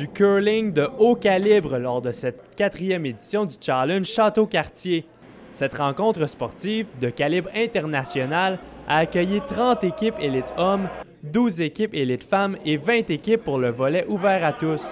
du curling de haut calibre lors de cette 4e édition du Challenge Château-Cartier. Cette rencontre sportive de calibre international a accueilli 30 équipes élites hommes, 12 équipes élites femmes et 20 équipes pour le volet ouvert à tous.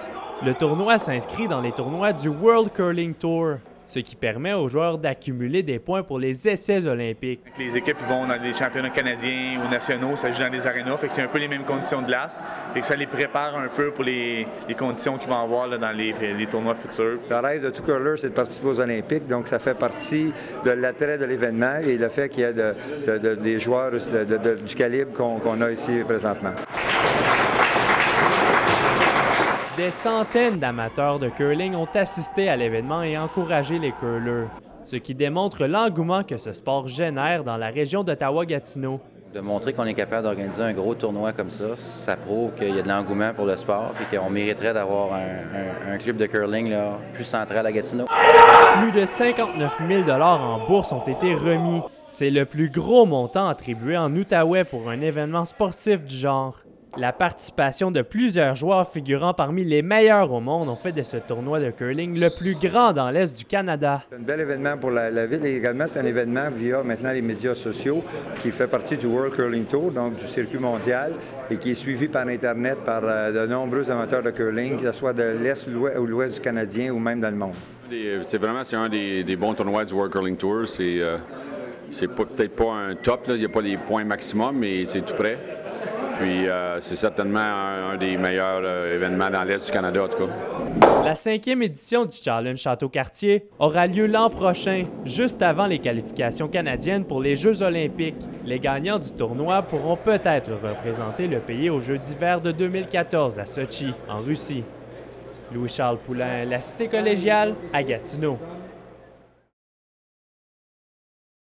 Le tournoi s'inscrit dans les tournois du World Curling Tour, ce qui permet aux joueurs d'accumuler des points pour les essais olympiques. Les équipes vont dans les championnats canadiens ou nationaux, ça joue dans les arénas, fait que c'est un peu les mêmes conditions de glace, fait que ça les prépare un peu pour les conditions qu'ils vont avoir là, dans les tournois futurs. Le rêve de tout curler, c'est de participer aux Olympiques, donc ça fait partie de l'attrait de l'événement et le fait qu'il y ait des joueurs du calibre qu'on a ici présentement. Des centaines d'amateurs de curling ont assisté à l'événement et encouragé les curlers, ce qui démontre l'engouement que ce sport génère dans la région d'Ottawa-Gatineau. De montrer qu'on est capable d'organiser un gros tournoi comme ça prouve qu'il y a de l'engouement pour le sport et qu'on mériterait d'avoir un club de curling là, plus central à Gatineau. Plus de 59 000 $ en bourse ont été remis. C'est le plus gros montant attribué en Outaouais pour un événement sportif du genre. La participation de plusieurs joueurs figurant parmi les meilleurs au monde ont fait de ce tournoi de curling le plus grand dans l'Est du Canada. C'est un bel événement pour la ville et également c'est un événement via maintenant les médias sociaux qui fait partie du World Curling Tour, donc du circuit mondial et qui est suivi par Internet par de nombreux amateurs de curling, que ce soit de l'Est ou l'Ouest du Canadien ou même dans le monde. C'est un des bons tournois du World Curling Tour. C'est peut-être pas un top, là. Il n'y a pas les points maximum, mais c'est tout près. Puis c'est certainement un des meilleurs événements dans l'Est du Canada, en tout cas. La 5e édition du Challenge Château-Cartier aura lieu l'an prochain, juste avant les qualifications canadiennes pour les Jeux olympiques. Les gagnants du tournoi pourront peut-être représenter le pays aux Jeux d'hiver de 2014 à Sochi, en Russie. Louis-Charles Poulain, La Cité collégiale, à Gatineau.